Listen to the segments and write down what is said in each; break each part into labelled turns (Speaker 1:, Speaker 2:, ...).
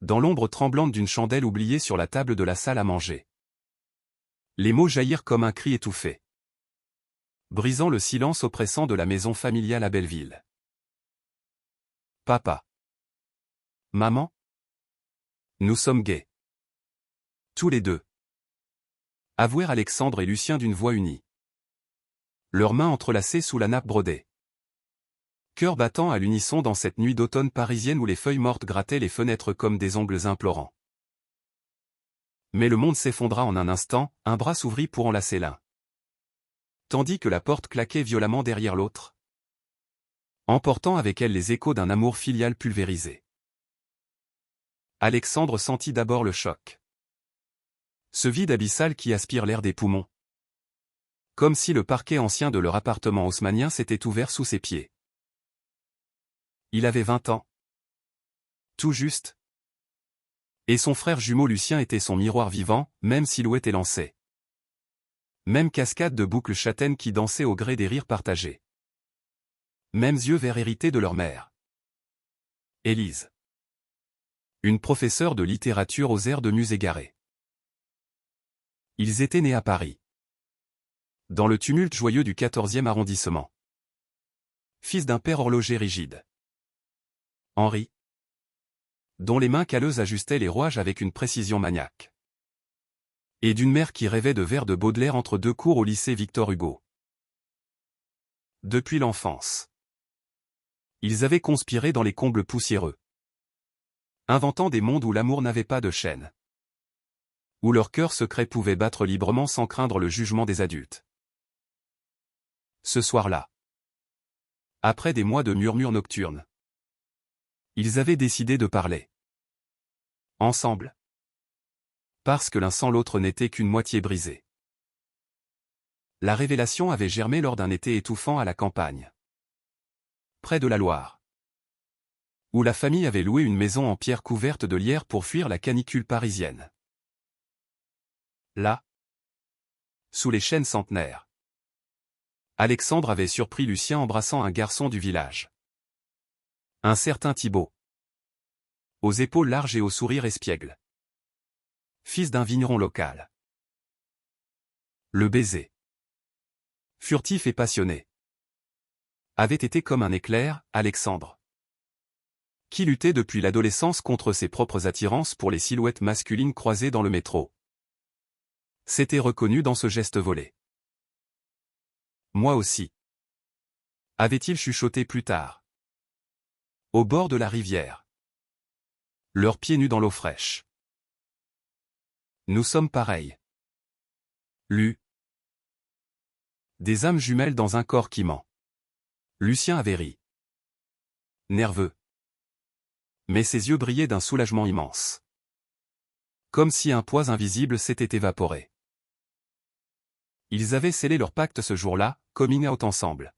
Speaker 1: dans l'ombre tremblante d'une chandelle oubliée sur la table de la salle à manger. Les mots jaillirent comme un cri étouffé, brisant le silence oppressant de la maison familiale à Belleville. Papa. Maman. Nous sommes gays. Tous les deux. Avouèrent Alexandre et Lucien d'une voix unie. Leurs mains entrelacées sous la nappe brodée. Cœur battant à l'unisson dans cette nuit d'automne parisienne où les feuilles mortes grattaient les fenêtres comme des ongles implorants. Mais le monde s'effondra en un instant, un bras s'ouvrit pour enlacer l'un. Tandis que la porte claquait violemment derrière l'autre, emportant avec elle les échos d'un amour filial pulvérisé. Alexandre sentit d'abord le choc. Ce vide abyssal qui aspire l'air des poumons. Comme si le parquet ancien de leur appartement haussmannien s'était ouvert sous ses pieds. Il avait 20 ans. Tout juste. Et son frère jumeau Lucien était son miroir vivant, même silhouette élancée. Même cascade de boucles châtaines qui dansaient au gré des rires partagés. Mêmes yeux verts hérités de leur mère. Élise. Une professeure de littérature aux airs de muse égarée. Ils étaient nés à Paris. Dans le tumulte joyeux du 14e arrondissement. Fils d'un père horloger rigide. Henri. Dont les mains calleuses ajustaient les rouages avec une précision maniaque. Et d'une mère qui rêvait de vers de Baudelaire entre deux cours au lycée Victor Hugo. Depuis l'enfance. Ils avaient conspiré dans les combles poussiéreux. Inventant des mondes où l'amour n'avait pas de chaîne. Où leur cœur secret pouvait battre librement sans craindre le jugement des adultes. Ce soir-là. Après des mois de murmures nocturnes. Ils avaient décidé de parler. Ensemble. Parce que l'un sans l'autre n'était qu'une moitié brisée. La révélation avait germé lors d'un été étouffant à la campagne. Près de la Loire. Où la famille avait loué une maison en pierre couverte de lierre pour fuir la canicule parisienne. Là. Sous les chênes centenaires. Alexandre avait surpris Lucien embrassant un garçon du village. Un certain Thibaut. Aux épaules larges et au sourire espiègle. Fils d'un vigneron local. Le baiser. Furtif et passionné. Avait été comme un éclair, Alexandre. Qui luttait depuis l'adolescence contre ses propres attirances pour les silhouettes masculines croisées dans le métro. S'était reconnu dans ce geste volé. Moi aussi. Avait-il chuchoté plus tard. Au bord de la rivière. Leurs pieds nus dans l'eau fraîche. Nous sommes pareils. Lu. Des âmes jumelles dans un corps qui ment. Lucien avait ri. Nerveux. Mais ses yeux brillaient d'un soulagement immense. Comme si un poids invisible s'était évaporé. Ils avaient scellé leur pacte ce jour-là, coming out ensemble.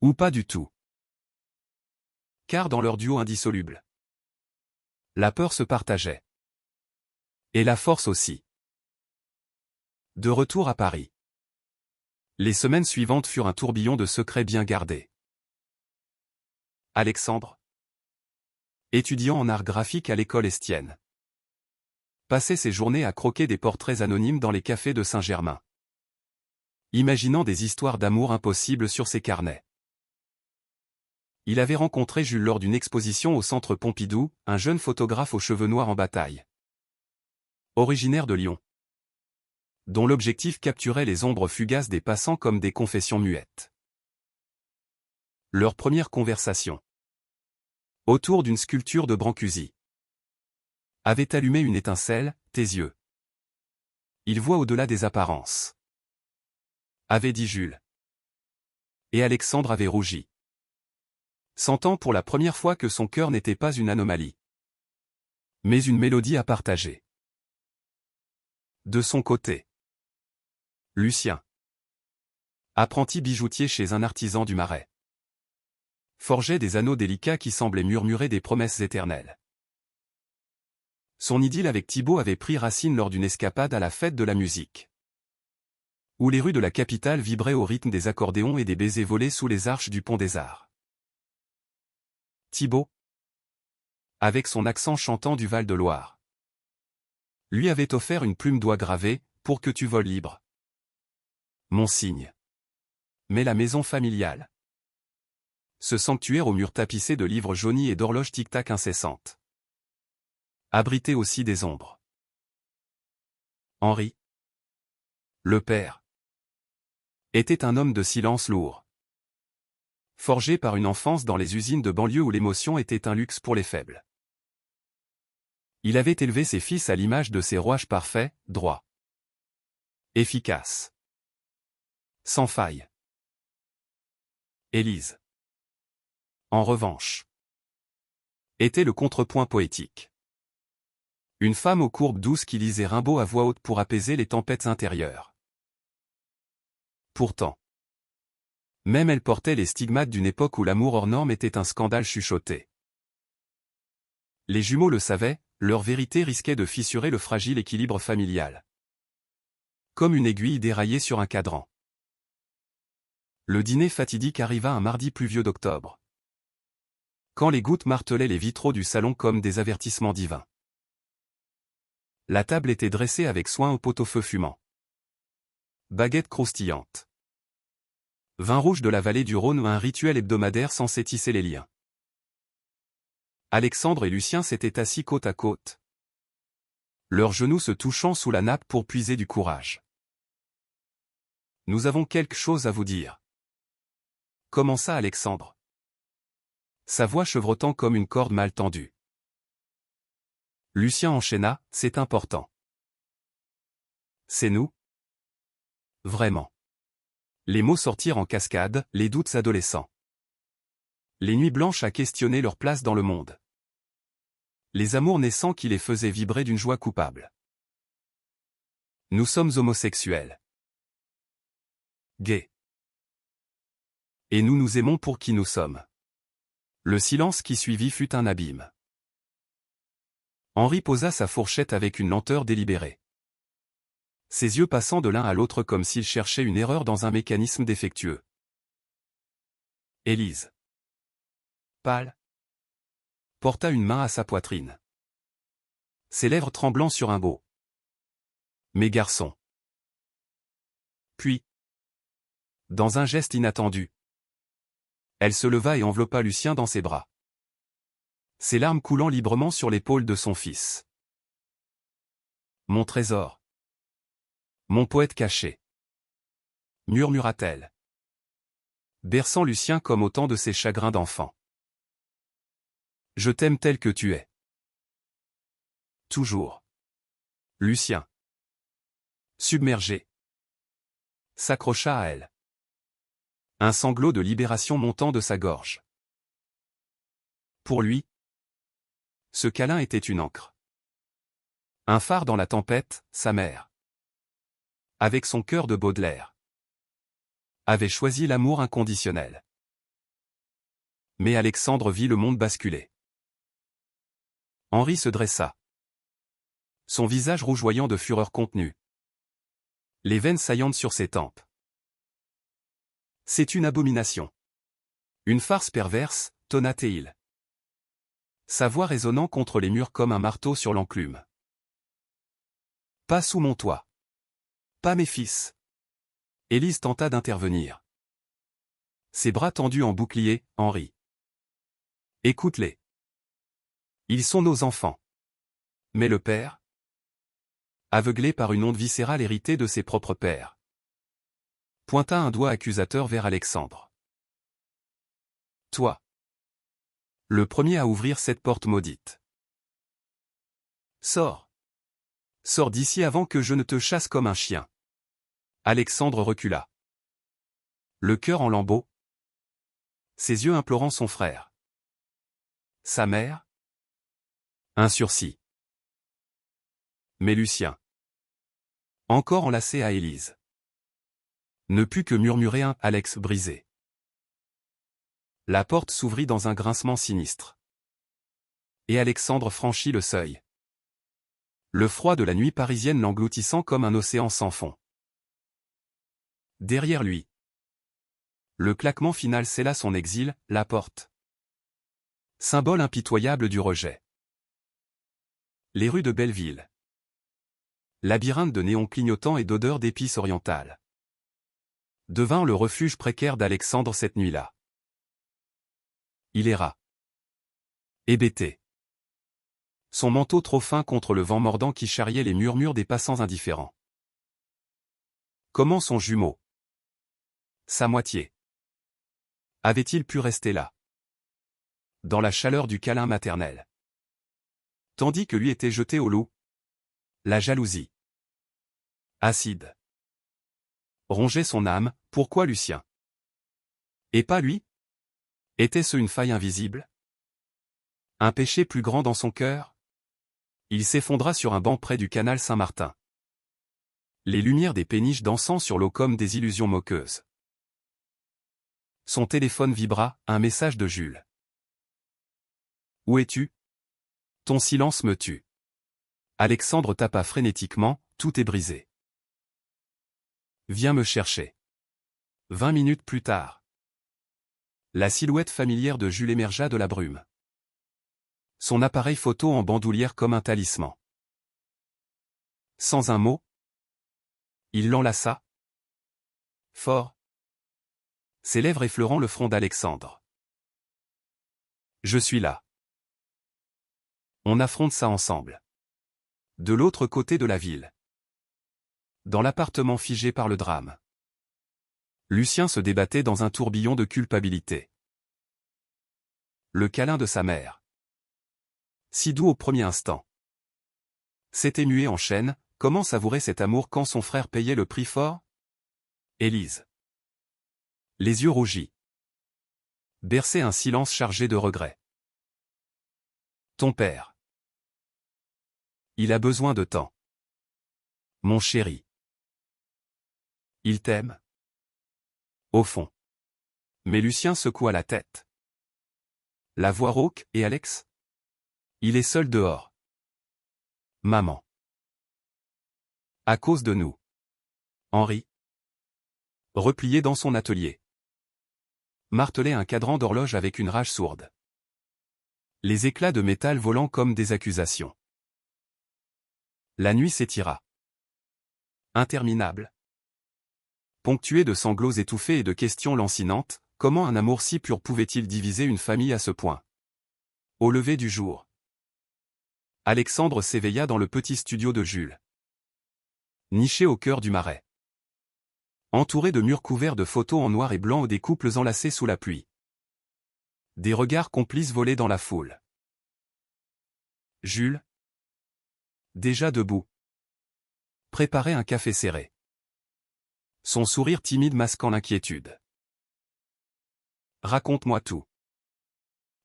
Speaker 1: Ou pas du tout. Car dans leur duo indissoluble, la peur se partageait. Et la force aussi. De retour à Paris. Les semaines suivantes furent un tourbillon de secrets bien gardés. Alexandre. Étudiant en art graphique à l'école Estienne. Passait ses journées à croquer des portraits anonymes dans les cafés de Saint-Germain. Imaginant des histoires d'amour impossibles sur ses carnets. Il avait rencontré Jules lors d'une exposition au Centre Pompidou, un jeune photographe aux cheveux noirs en bataille. Originaire de Lyon. Dont l'objectif capturait les ombres fugaces des passants comme des confessions muettes. Leur première conversation. Autour d'une sculpture de Brancusi. Avait allumé une étincelle, tes yeux. Il voit au-delà des apparences. Avait dit Jules. Et Alexandre avait rougi. Sentant pour la première fois que son cœur n'était pas une anomalie. Mais une mélodie à partager. De son côté. Lucien. Apprenti bijoutier chez un artisan du Marais. Forgeait des anneaux délicats qui semblaient murmurer des promesses éternelles. Son idylle avec Thibaut avait pris racine lors d'une escapade à la fête de la musique. Où les rues de la capitale vibraient au rythme des accordéons et des baisers volés sous les arches du Pont des Arts. Thibaut. avec son accent chantant du Val-de-Loire. Lui avait offert une plume d'oie gravée, pour que tu voles libre. Mon signe. Mais la maison familiale. Ce sanctuaire aux murs tapissés de livres jaunis et d'horloges tic-tac incessantes. Abritait aussi des ombres. Henri, le père, était un homme de silence lourd. Forgé par une enfance dans les usines de banlieue où l'émotion était un luxe pour les faibles. Il avait élevé ses fils à l'image de ces rouages parfaits, droits, efficaces, sans faille. Élise, en revanche, était le contrepoint poétique. Une femme aux courbes douces qui lisait Rimbaud à voix haute pour apaiser les tempêtes intérieures. Pourtant, même elle portait les stigmates d'une époque où l'amour hors norme était un scandale chuchoté. Les jumeaux le savaient, leur vérité risquait de fissurer le fragile équilibre familial. Comme une aiguille déraillée sur un cadran. Le dîner fatidique arriva un mardi pluvieux d'octobre. Quand les gouttes martelaient les vitraux du salon comme des avertissements divins. La table était dressée avec soin au pot-au-feu fumant. Baguettes croustillantes. Vin rouge de la vallée du Rhône, un rituel hebdomadaire censé tisser les liens. Alexandre et Lucien s'étaient assis côte à côte. Leurs genoux se touchant sous la nappe pour puiser du courage. Nous avons quelque chose à vous dire. Commença Alexandre. Sa voix chevrotant comme une corde mal tendue. Lucien enchaîna, c'est important. C'est nous? Vraiment. Les mots sortirent en cascade, les doutes adolescents. Les nuits blanches à questionner leur place dans le monde. Les amours naissants qui les faisaient vibrer d'une joie coupable. Nous sommes homosexuels. Gays. Et nous nous aimons pour qui nous sommes. Le silence qui suivit fut un abîme. Henri posa sa fourchette avec une lenteur délibérée. Ses yeux passant de l'un à l'autre comme s'il cherchait une erreur dans un mécanisme défectueux. Élise, pâle, porta une main à sa poitrine. Ses lèvres tremblant sur un beau. Mes garçons. Puis, dans un geste inattendu, elle se leva et enveloppa Lucien dans ses bras. Ses larmes coulant librement sur l'épaule de son fils. Mon trésor. Mon poète caché. Murmura-t-elle. Berçant Lucien comme autant de ses chagrins d'enfant. Je t'aime tel que tu es. Toujours. Lucien. Submergé. S'accrocha à elle. Un sanglot de libération montant de sa gorge. Pour lui, ce câlin était une ancre. Un phare dans la tempête, sa mère. Avec son cœur de Baudelaire. Avait choisi l'amour inconditionnel. Mais Alexandre vit le monde basculer. Henri se dressa. Son visage rougeoyant de fureur contenue. Les veines saillantes sur ses tempes. C'est une abomination. Une farce perverse, tonna-t-il. Sa voix résonnant contre les murs comme un marteau sur l'enclume. Pas sous mon toit. Pas mes fils. Élise tenta d'intervenir. Ses bras tendus en bouclier, Henri. Écoute-les. Ils sont nos enfants. Mais le père? Aveuglé par une onde viscérale héritée de ses propres pères. Pointa un doigt accusateur vers Alexandre. Toi. Le premier à ouvrir cette porte maudite. Sors. Sors d'ici avant que je ne te chasse comme un chien. Alexandre recula. Le cœur en lambeaux. Ses yeux implorant son frère. Sa mère? Un sursis. Mais Lucien. Encore enlacé à Élise. Ne put que murmurer un « Alex » brisé. La porte s'ouvrit dans un grincement sinistre. Et Alexandre franchit le seuil. Le froid de la nuit parisienne l'engloutissant comme un océan sans fond. Derrière lui. Le claquement final scella son exil, la porte. Symbole impitoyable du rejet. Les rues de Belleville. Labyrinthe de néons clignotants et d'odeurs d'épices orientales. Devint le refuge précaire d'Alexandre cette nuit-là. Il erra. Hébété. Son manteau trop fin contre le vent mordant qui charriait les murmures des passants indifférents. Comment son jumeau? Sa moitié. Avait-il pu rester là? Dans la chaleur du câlin maternel. Tandis que lui était jeté au loup. La jalousie. Acide. Rongeait son âme, pourquoi Lucien? Et pas lui? Était-ce une faille invisible? Un péché plus grand dans son cœur? Il s'effondra sur un banc près du canal Saint-Martin. Les lumières des péniches dansant sur l'eau comme des illusions moqueuses. Son téléphone vibra, un message de Jules. Où es-tu? Ton silence me tue. Alexandre tapa frénétiquement, tout est brisé. Viens me chercher. 20 minutes plus tard. La silhouette familière de Jules émergea de la brume. Son appareil photo en bandoulière comme un talisman. Sans un mot, il l'enlaça. Fort. Ses lèvres effleurant le front d'Alexandre. Je suis là. On affronte ça ensemble. De l'autre côté de la ville. Dans l'appartement figé par le drame. Lucien se débattait dans un tourbillon de culpabilité. Le câlin de sa mère. Si doux au premier instant. S'était muet en chaîne, comment savourer cet amour quand son frère payait le prix fort? Élise. Les yeux rougis. Berçait un silence chargé de regrets. Ton père. Il a besoin de temps. Mon chéri. Il t'aime. Au fond. Mais Lucien secoua la tête. La voix rauque, et Alex? Il est seul dehors. Maman. À cause de nous. Henri. Replié dans son atelier. Martelait un cadran d'horloge avec une rage sourde. Les éclats de métal volant comme des accusations. La nuit s'étira. Interminable. Ponctuée de sanglots étouffés et de questions lancinantes, comment un amour si pur pouvait-il diviser une famille à ce point? Au lever du jour. Alexandre s'éveilla dans le petit studio de Jules. Niché au cœur du marais. Entouré de murs couverts de photos en noir et blanc ou des couples enlacés sous la pluie. Des regards complices volaient dans la foule. Jules. Déjà debout. Préparait un café serré. Son sourire timide masquant l'inquiétude. Raconte-moi tout.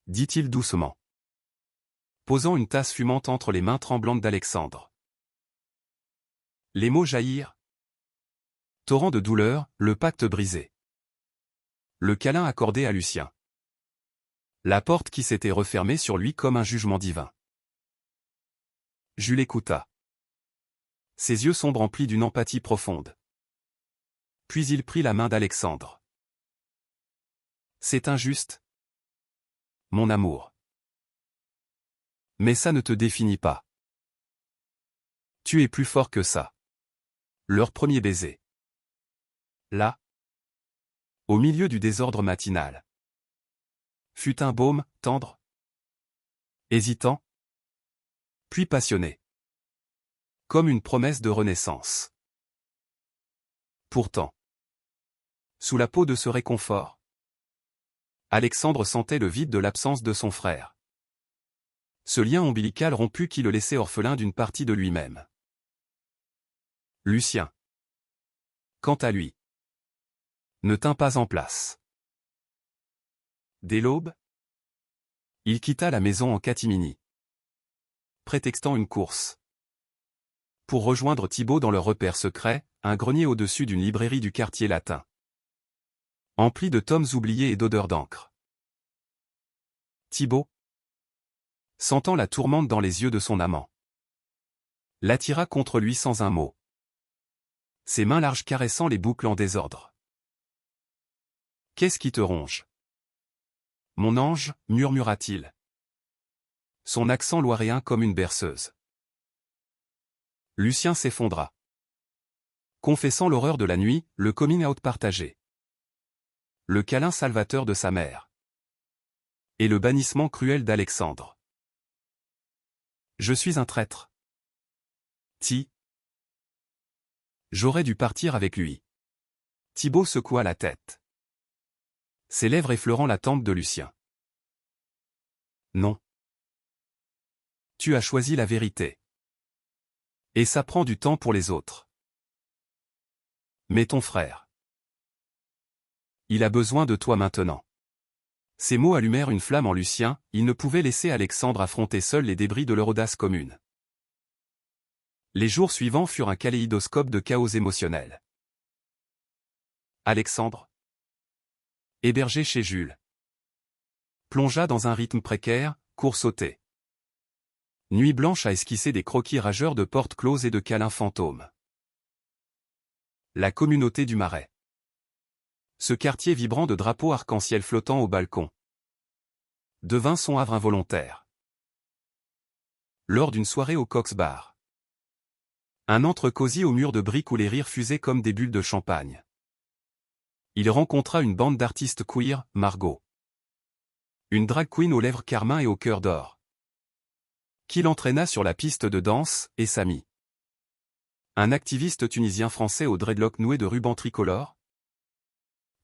Speaker 1: Dit-il doucement. Posant une tasse fumante entre les mains tremblantes d'Alexandre. Les mots jaillirent. Torrent de douleur, le pacte brisé. Le câlin accordé à Lucien. La porte qui s'était refermée sur lui comme un jugement divin. Jules écouta. Ses yeux sombres emplis d'une empathie profonde. Puis il prit la main d'Alexandre. C'est injuste. Mon amour. Mais ça ne te définit pas. Tu es plus fort que ça. Leur premier baiser. Là. Au milieu du désordre matinal. Fut un baume, tendre. Hésitant. Puis passionné. Comme une promesse de renaissance. Pourtant. Sous la peau de ce réconfort. Alexandre sentait le vide de l'absence de son frère. Ce lien ombilical rompu qui le laissait orphelin d'une partie de lui-même. Lucien. Quant à lui. Ne tint pas en place. Dès l'aube, il quitta la maison en catimini. Prétextant une course. Pour rejoindre Thibaut dans leur repère secret, un grenier au-dessus d'une librairie du quartier latin. Empli de tomes oubliés et d'odeurs d'encre. Thibaut, sentant la tourmente dans les yeux de son amant, l'attira contre lui sans un mot. Ses mains larges caressant les boucles en désordre. Qu'est-ce qui te ronge? Mon ange, murmura-t-il. Son accent loiréen comme une berceuse. Lucien s'effondra. Confessant l'horreur de la nuit, le coming out partagé. Le câlin salvateur de sa mère. Et le bannissement cruel d'Alexandre. Je suis un traître. J'aurais dû partir avec lui. Thibaut secoua la tête. Ses lèvres effleurant la tempe de Lucien. Non. Tu as choisi la vérité. Et ça prend du temps pour les autres. Mais ton frère. Il a besoin de toi maintenant. Ces mots allumèrent une flamme en Lucien, il ne pouvait laisser Alexandre affronter seul les débris de leur audace commune. Les jours suivants furent un kaléidoscope de chaos émotionnel. Alexandre, hébergé chez Jules, plongea dans un rythme précaire, court sauté. Nuit blanche à esquisser des croquis rageurs de portes closes et de câlins fantômes. La communauté du Marais. Ce quartier vibrant de drapeaux arc-en-ciel flottant au balcon devint son havre involontaire. Lors d'une soirée au Cox Bar. Un antre cosy aux murs de briques où les rires fusaient comme des bulles de champagne. Il rencontra une bande d'artistes queer, Margot. Une drag queen aux lèvres carmin et au cœur d'or. Qui l'entraîna sur la piste de danse, et Samy. Un activiste tunisien-français aux dreadlocks noués de rubans tricolores.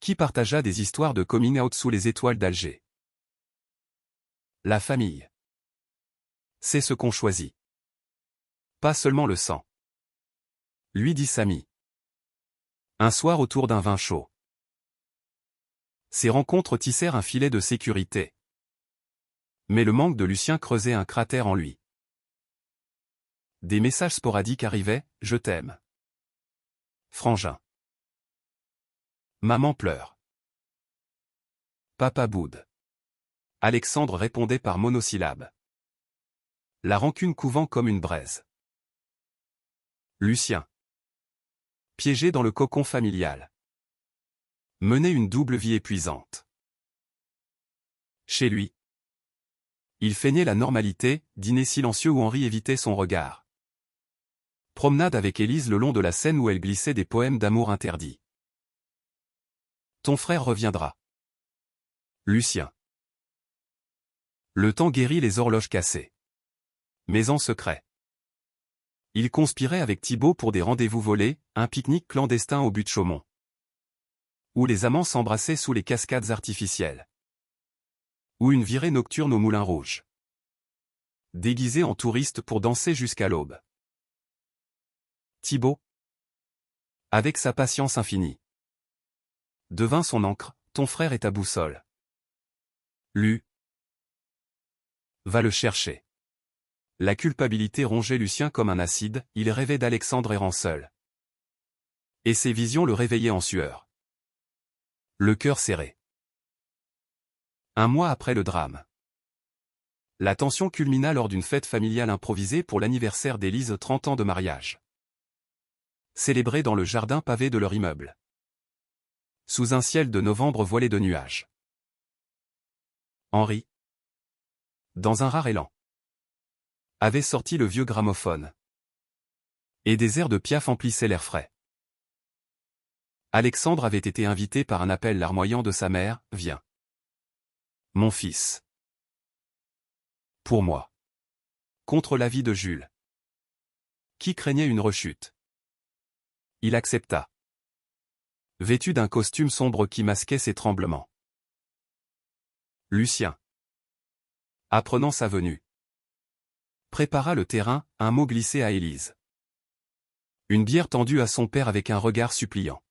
Speaker 1: Qui partagea des histoires de coming out sous les étoiles d'Alger. La famille. C'est ce qu'on choisit. Pas seulement le sang. Lui dit Samy. Un soir autour d'un vin chaud. Ces rencontres tissèrent un filet de sécurité. Mais le manque de Lucien creusait un cratère en lui. Des messages sporadiques arrivaient, « Je t'aime. Frangin. Maman pleure. Papa boude. » Alexandre répondait par monosyllabes. La rancune couvant comme une braise. Lucien. Piégé dans le cocon familial. Menait une double vie épuisante. Chez lui. Il feignait la normalité, dîner silencieux où Henri évitait son regard. Promenade avec Élise le long de la Seine où elle glissait des poèmes d'amour interdits. Ton frère reviendra. Lucien. Le temps guérit les horloges cassées. Mais en secret. Il conspirait avec Thibaut pour des rendez-vous volés, un pique-nique clandestin au but de Chaumont. Où les amants s'embrassaient sous les cascades artificielles. Ou une virée nocturne au Moulin Rouge. Déguisé en touriste pour danser jusqu'à l'aube. Thibaut, avec sa patience infinie, devint son encre, ton frère est ta boussole. Va le chercher. La culpabilité rongeait Lucien comme un acide, il rêvait d'Alexandre errant seul. Et ses visions le réveillaient en sueur. Le cœur serré. Un mois après le drame. La tension culmina lors d'une fête familiale improvisée pour l'anniversaire d'Élise, 30 ans de mariage. Célébrée dans le jardin pavé de leur immeuble. Sous un ciel de novembre voilé de nuages. Henri, dans un rare élan, avait sorti le vieux gramophone. Et des airs de Piaf emplissaient l'air frais. Alexandre avait été invité par un appel larmoyant de sa mère, « Viens. Mon fils. Pour moi. » Contre l'avis de Jules. Qui craignait une rechute. Il accepta. Vêtu d'un costume sombre qui masquait ses tremblements. Lucien, apprenant sa venue, prépara le terrain, un mot glissé à Élise. Une bière tendue à son père avec un regard suppliant.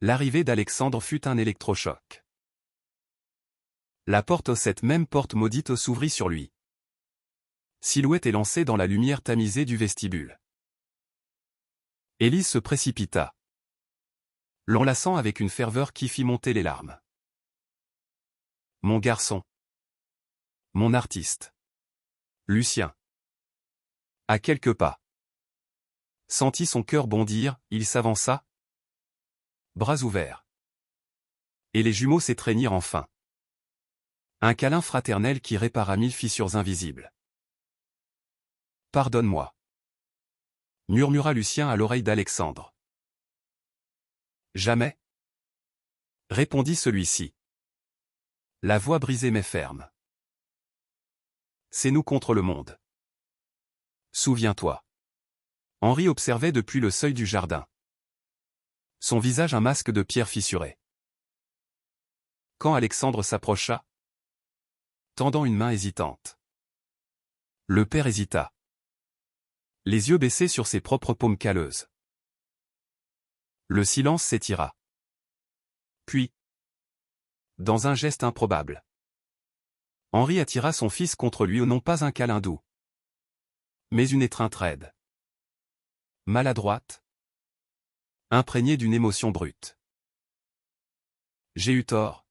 Speaker 1: L'arrivée d'Alexandre fut un électrochoc. La porte, cette même porte maudite, s'ouvrit sur lui. Silhouette élancée dans la lumière tamisée du vestibule. Élise se précipita, l'enlaçant avec une ferveur qui fit monter les larmes. Mon garçon. Mon artiste. Lucien. À quelques pas. Sentit son cœur bondir, il s'avança. Bras ouverts. Et les jumeaux s'étreignirent enfin. Un câlin fraternel qui répara 1000 fissures invisibles. Pardonne-moi. murmura Lucien à l'oreille d'Alexandre. Jamais, répondit celui-ci. La voix brisée mais ferme. C'est nous contre le monde. Souviens-toi. Henri observait depuis le seuil du jardin. Son visage un masque de pierre fissurée. Quand Alexandre s'approcha, tendant une main hésitante. Le père hésita. Les yeux baissés sur ses propres paumes calleuses. Le silence s'étira. Puis, dans un geste improbable, Henri attira son fils contre lui, non pas un câlin doux, mais une étreinte raide. Maladroite, imprégnée d'une émotion brute. J'ai eu tort.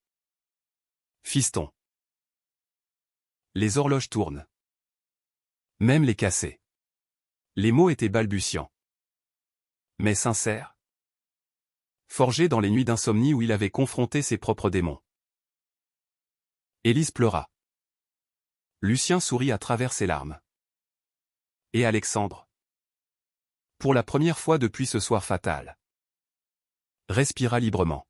Speaker 1: Fiston. Les horloges tournent. Même les cassées. Les mots étaient balbutiants. Mais sincères. Forgés dans les nuits d'insomnie où il avait confronté ses propres démons. Élise pleura. Lucien sourit à travers ses larmes. Et Alexandre, pour la première fois depuis ce soir fatal, respira librement.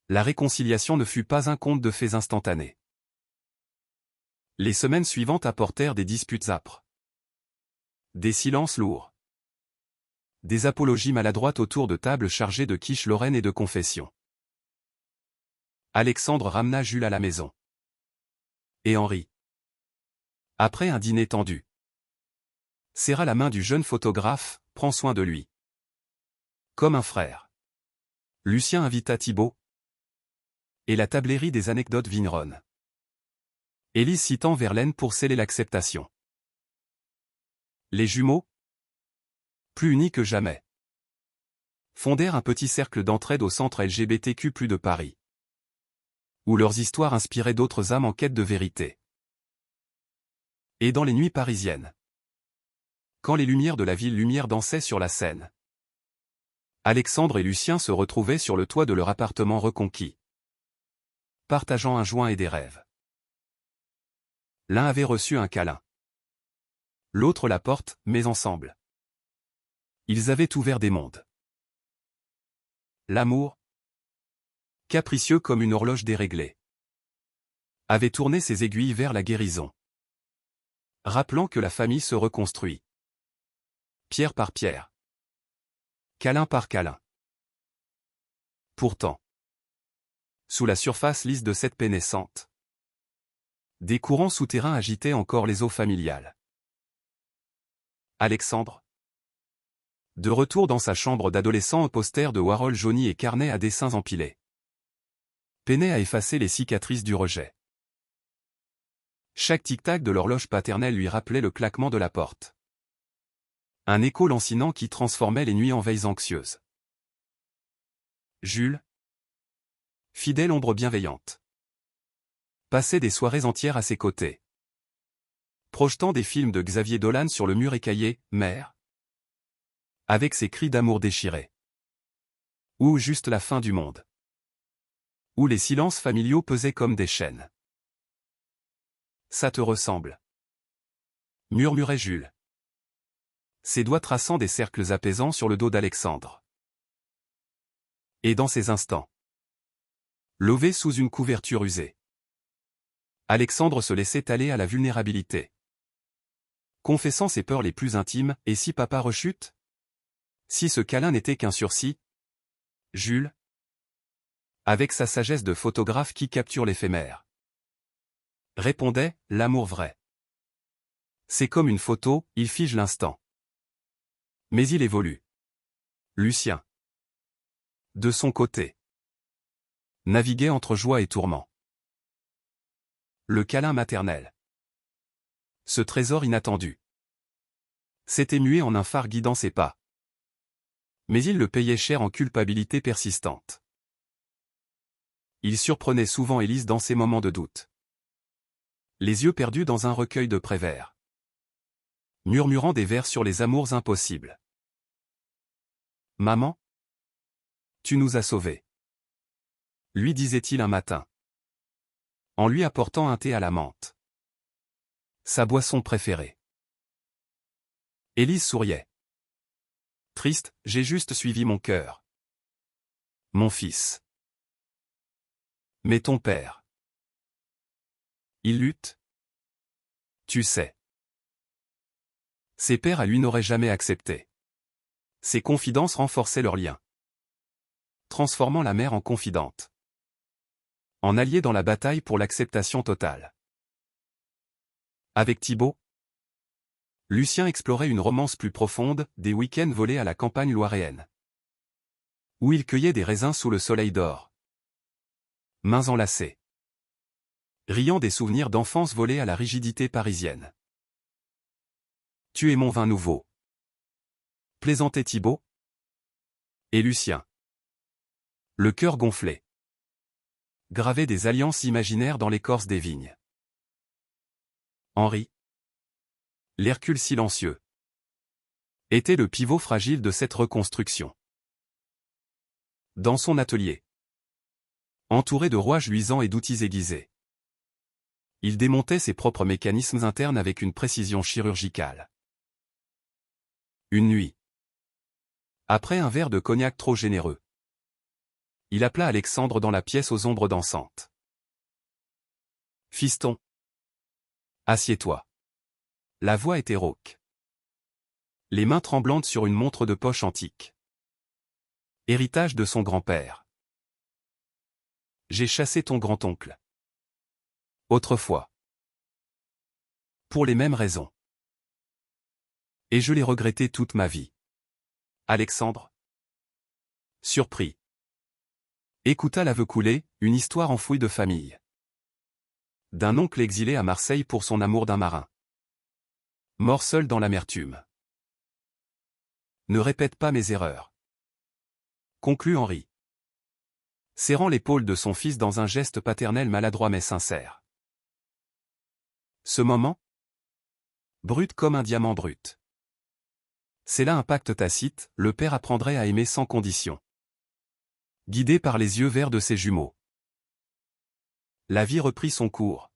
Speaker 1: La réconciliation ne fut pas un conte de fées instantané. Les semaines suivantes apportèrent des disputes âpres. Des silences lourds. Des apologies maladroites autour de tables chargées de quiche lorraine et de confessions. Alexandre ramena Jules à la maison. Et Henri, après un dîner tendu, serra la main du jeune photographe, prend soin de lui. Comme un frère. Lucien invita Thibaut. Et la tablerie des anecdotes vigneronnes. Élise citant Verlaine pour sceller l'acceptation. Les jumeaux, plus unis que jamais, fondèrent un petit cercle d'entraide au centre LGBTQ+ de Paris, où leurs histoires inspiraient d'autres âmes en quête de vérité. Et dans les nuits parisiennes, quand les lumières de la ville lumière dansaient sur la Seine, Alexandre et Lucien se retrouvaient sur le toit de leur appartement reconquis, partageant un joint et des rêves. L'un avait reçu un câlin. L'autre la porte, mais ensemble. Ils avaient ouvert des mondes. L'amour, capricieux comme une horloge déréglée, avait tourné ses aiguilles vers la guérison. Rappelant que la famille se reconstruit. Pierre par pierre. Câlin par câlin. Pourtant, sous la surface lisse de cette paix naissante, des courants souterrains agitaient encore les eaux familiales. Alexandre, de retour dans sa chambre d'adolescent au poster de Warhol jauni et carnet à dessins empilés, peinait à effacer les cicatrices du rejet. Chaque tic-tac de l'horloge paternelle lui rappelait le claquement de la porte. Un écho lancinant qui transformait les nuits en veilles anxieuses. Jules, fidèle ombre bienveillante, passait des soirées entières à ses côtés, projetant des films de Xavier Dolan sur le mur écaillé, Mère, avec ses cris d'amour déchirés. Ou juste la fin du monde. Où les silences familiaux pesaient comme des chaînes. Ça te ressemble, murmurait Jules, ses doigts traçant des cercles apaisants sur le dos d'Alexandre. Et dans ces instants, lové sous une couverture usée, Alexandre se laissait aller à la vulnérabilité, confessant ses peurs les plus intimes. Et si papa rechute? Si ce câlin n'était qu'un sursis? Jules, avec sa sagesse de photographe qui capture l'éphémère, répondait, l'amour vrai. C'est comme une photo, il fige l'instant. Mais il évolue. Lucien, de son côté, naviguait entre joie et tourment. Le câlin maternel. Ce trésor inattendu s'était mué en un phare guidant ses pas. Mais il le payait cher en culpabilité persistante. Il surprenait souvent Élise dans ses moments de doute. Les yeux perdus dans un recueil de Prévert, murmurant des vers sur les amours impossibles. Maman, tu nous as sauvés, lui disait-il un matin, en lui apportant un thé à la menthe, sa boisson préférée. Élise souriait. Triste, j'ai juste suivi mon cœur. Mon fils. Mais ton père. Il lutte. Tu sais. Ses pères à lui n'auraient jamais accepté. Ses confidences renforçaient leur lien, transformant la mère en confidente, en alliée dans la bataille pour l'acceptation totale. Avec Thibaut, Lucien explorait une romance plus profonde, des week-ends volés à la campagne loiréenne, où il cueillait des raisins sous le soleil d'or, mains enlacées, riant des souvenirs d'enfance volés à la rigidité parisienne. Tu es mon vin nouveau, plaisantait Thibaut. Et Lucien, le cœur gonflé, gravait des alliances imaginaires dans l'écorce des vignes. Henri, l'Hercule silencieux, était le pivot fragile de cette reconstruction. Dans son atelier, entouré de rouages luisants et d'outils aiguisés, il démontait ses propres mécanismes internes avec une précision chirurgicale. Une nuit, après un verre de cognac trop généreux, il appela Alexandre dans la pièce aux ombres dansantes. « Fiston, assieds-toi. » La voix était rauque, les mains tremblantes sur une montre de poche antique, héritage de son grand-père. « J'ai chassé ton grand-oncle. Autrefois. Pour les mêmes raisons. Et je l'ai regretté toute ma vie. » Alexandre, surpris, écouta l'aveu coulé, une histoire enfouie de famille. D'un oncle exilé à Marseille pour son amour d'un marin, mort seul dans l'amertume. Ne répète pas mes erreurs, conclut Henri, serrant l'épaule de son fils dans un geste paternel maladroit mais sincère. Ce moment, brut comme un diamant brut. C'est là un pacte tacite, le père apprendrait à aimer sans condition. Guidé par les yeux verts de ses jumeaux, la vie reprit son cours,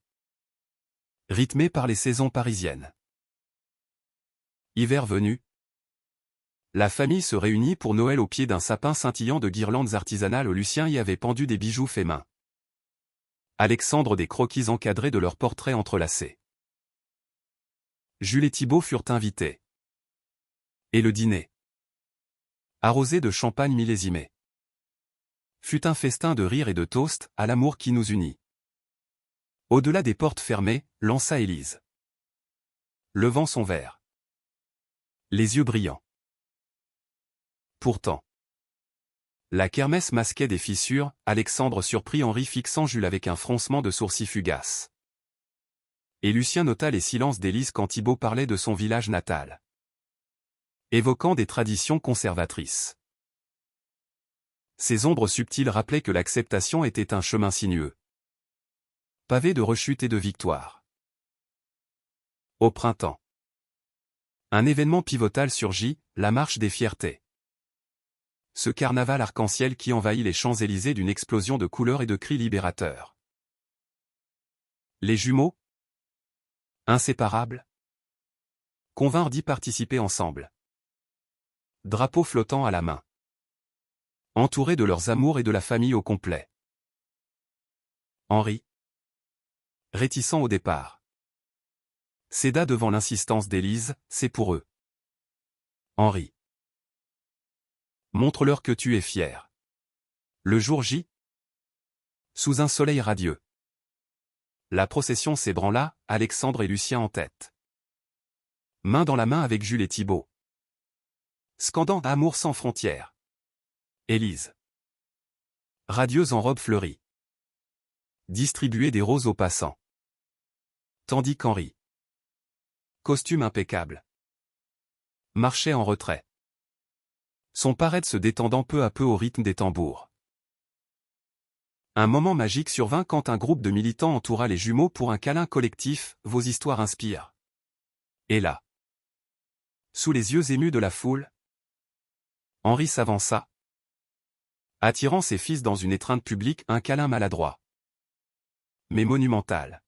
Speaker 1: rythmée par les saisons parisiennes. Hiver venu, la famille se réunit pour Noël au pied d'un sapin scintillant de guirlandes artisanales où Lucien y avait pendu des bijoux faits main. Alexandre des croquis encadrés de leurs portraits entrelacés. Jules et Thibaut furent invités. Et le dîner, arrosé de champagne millésimé, fut un festin de rire et de toast à l'amour qui nous unit. Au-delà des portes fermées, lança Élise, levant son verre, les yeux brillants. Pourtant, la kermesse masquait des fissures, Alexandre surprit Henri fixant Jules avec un froncement de sourcils fugace. Et Lucien nota les silences d'Élise quand Thibaut parlait de son village natal, évoquant des traditions conservatrices. Ces ombres subtiles rappelaient que l'acceptation était un chemin sinueux, pavé de rechutes et de victoires. Au printemps, un événement pivotal surgit, la marche des fiertés. Ce carnaval arc-en-ciel qui envahit les Champs-Élysées d'une explosion de couleurs et de cris libérateurs. Les jumeaux, inséparables, convinrent d'y participer ensemble. Drapeau flottant à la main, entourés de leurs amours et de la famille au complet. Henri, réticent au départ, céda devant l'insistance d'Élise, c'est pour eux. Henri, montre-leur que tu es fier. Le jour J, sous un soleil radieux, la procession s'ébranla, Alexandre et Lucien en tête. Main dans la main avec Jules et Thibaut, scandant amour sans frontières. Élise, radieuse en robe fleurie, distribuait des roses aux passants. Tandis qu'Henri, costume impeccable, marchait en retrait, son paraître se détendant peu à peu au rythme des tambours. Un moment magique survint quand un groupe de militants entoura les jumeaux pour un câlin collectif, vos histoires inspirent. Et là, sous les yeux émus de la foule, Henri s'avança, attirant ses fils dans une étreinte publique, un câlin maladroit, mais monumental.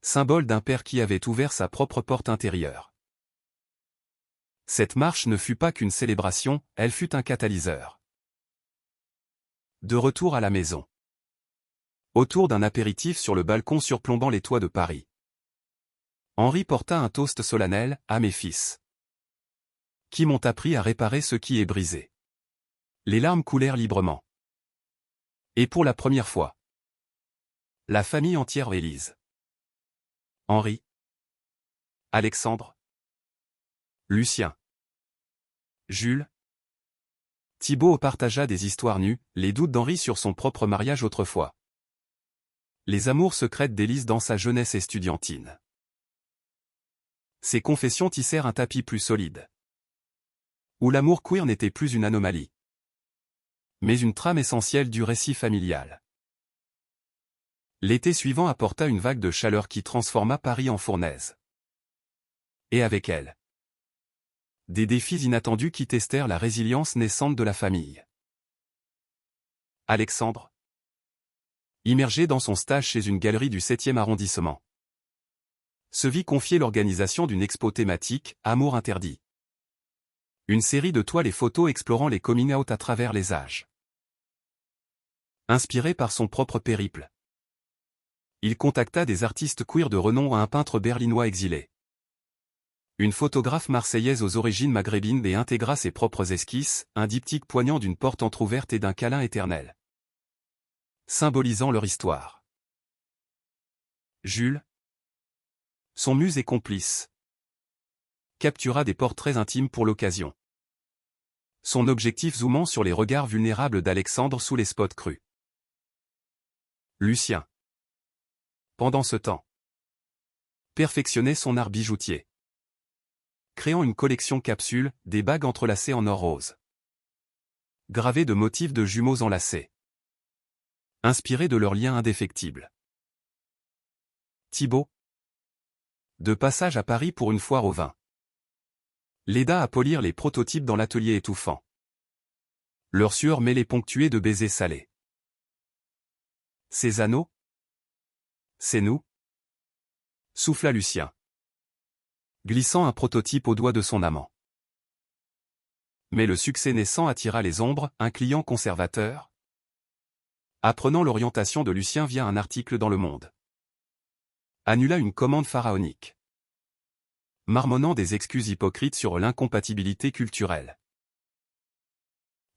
Speaker 1: Symbole d'un père qui avait ouvert sa propre porte intérieure. Cette marche ne fut pas qu'une célébration, elle fut un catalyseur. De retour à la maison. Autour d'un apéritif sur le balcon surplombant les toits de Paris. Henri porta un toast solennel, à mes fils. Qui m'ont appris à réparer ce qui est brisé. Les larmes coulèrent librement. Et pour la première fois. La famille entière Élise. Henri. Alexandre. Lucien. Jules. Thibaut partagea des histoires nues, les doutes d'Henri sur son propre mariage autrefois. Les amours secrètes d'Élise dans sa jeunesse estudiantine. Ces confessions tissèrent un tapis plus solide. Où l'amour queer n'était plus une anomalie. Mais une trame essentielle du récit familial. L'été suivant apporta une vague de chaleur qui transforma Paris en fournaise. Et avec elle, des défis inattendus qui testèrent la résilience naissante de la famille. Alexandre. Immergé dans son stage chez une galerie du 7e arrondissement. Se vit confier l'organisation d'une expo thématique, Amour interdit. Une série de toiles et photos explorant les coming out à travers les âges. Inspiré par son propre périple, il contacta des artistes queer de renom à un peintre berlinois exilé. Une photographe marseillaise aux origines maghrébines et intégra ses propres esquisses, un diptyque poignant d'une porte entr'ouverte et d'un câlin éternel. Symbolisant leur histoire. Jules, son muse et complice, captura des portraits intimes pour l'occasion. Son objectif zoomant sur les regards vulnérables d'Alexandre sous les spots crus. Lucien. Pendant ce temps, perfectionnait son art bijoutier. Créant une collection capsule, des bagues entrelacées en or rose. Gravées de motifs de jumeaux enlacés. Inspirés de leur lien indéfectible. Thibaut. De passage à Paris pour une foire au vin. L'aida à polir les prototypes dans l'atelier étouffant. Leur sueur mêlée ponctuée de baisers salés. Ces anneaux? C'est nous? Souffla Lucien. Glissant un prototype au doigt de son amant. Mais le succès naissant attira les ombres, un client conservateur. Apprenant l'orientation de Lucien via un article dans Le Monde. Annula une commande pharaonique. Marmonnant des excuses hypocrites sur l'incompatibilité culturelle.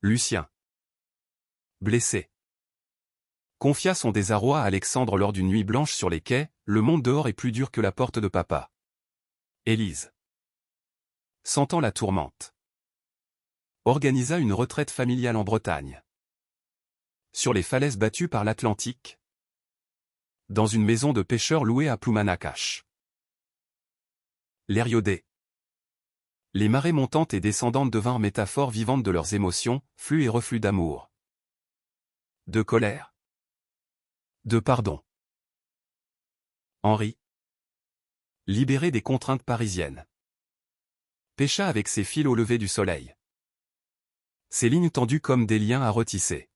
Speaker 1: Lucien. Blessé. Confia son désarroi à Alexandre lors d'une nuit blanche sur les quais, le monde dehors est plus dur que la porte de papa. Élise. Sentant la tourmente. Organisa une retraite familiale en Bretagne. Sur les falaises battues par l'Atlantique. Dans une maison de pêcheurs louée à Ploumanacach. L'air iodé. Les marées montantes et descendantes devinrent métaphores vivantes de leurs émotions, flux et reflux d'amour. De colère. De pardon. Henri. Libéré des contraintes parisiennes. Pêcha avec ses fils au lever du soleil. Ses lignes tendues comme des liens à retisser.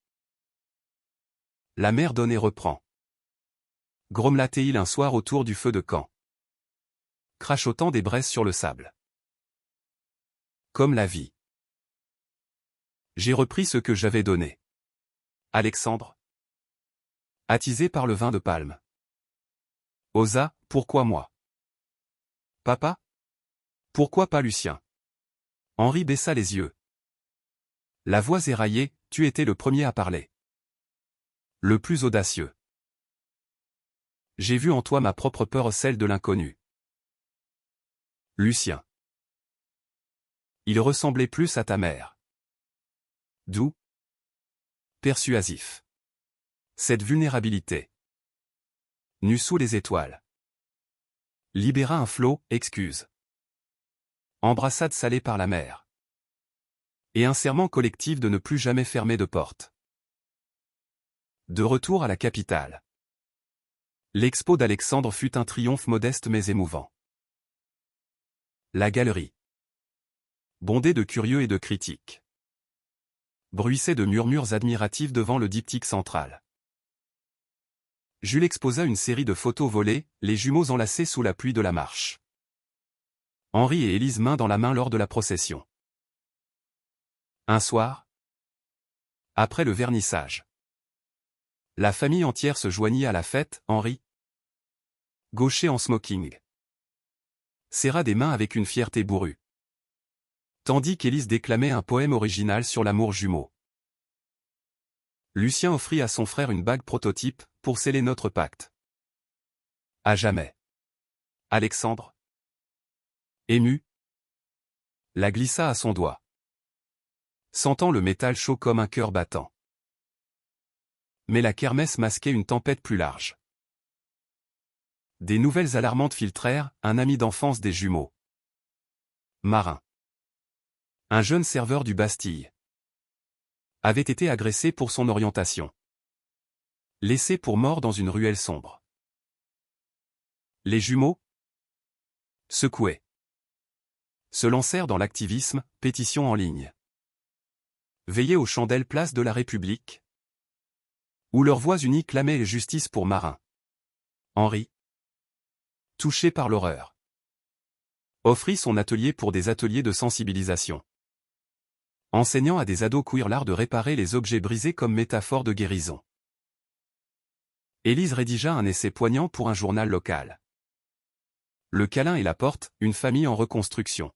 Speaker 1: La mer donne et reprend. Grommela-t-il un soir autour du feu de camp. Crachotant des braises sur le sable. Comme la vie. J'ai repris ce que j'avais donné. Alexandre. Attisé par le vin de palme. Osa, pourquoi moi? Papa? Pourquoi pas Lucien? Henri baissa les yeux. La voix éraillée, tu étais le premier à parler. Le plus audacieux. J'ai vu en toi ma propre peur, celle de l'inconnu. Lucien. Il ressemblait plus à ta mère. Doux. Persuasif. Cette vulnérabilité. Nu sous les étoiles. Libéra un flot, excuse. Embrassade salée par la mer. Et un serment collectif de ne plus jamais fermer de porte. De retour à la capitale. L'expo d'Alexandre fut un triomphe modeste mais émouvant. La galerie. Bondée de curieux et de critiques. Bruissait de murmures admiratifs devant le diptyque central. Jules exposa une série de photos volées, les jumeaux enlacés sous la pluie de la marche. Henri et Élise main dans la main lors de la procession. Un soir, après le vernissage, la famille entière se joignit à la fête. Henri, gaucher en smoking, serra des mains avec une fierté bourrue, tandis qu'Élise déclamait un poème original sur l'amour jumeau. Lucien offrit à son frère une bague prototype pour sceller notre pacte. À jamais. Alexandre, ému, la glissa à son doigt, sentant le métal chaud comme un cœur battant. Mais la kermesse masquait une tempête plus large. Des nouvelles alarmantes filtrèrent, un ami d'enfance des jumeaux. Marin, un jeune serveur du Bastille, avait été agressé pour son orientation. Laissé pour mort dans une ruelle sombre. Les jumeaux, secoués, se lancèrent dans l'activisme, pétition en ligne. Veillés aux chandelles place de la République, où leurs voix unies clamaient justice pour Marin. Henri, touché par l'horreur, offrit son atelier pour des ateliers de sensibilisation. Enseignant à des ados queer l'art de réparer les objets brisés comme métaphore de guérison. Élise rédigea un essai poignant pour un journal local. Le câlin et la porte, une famille en reconstruction.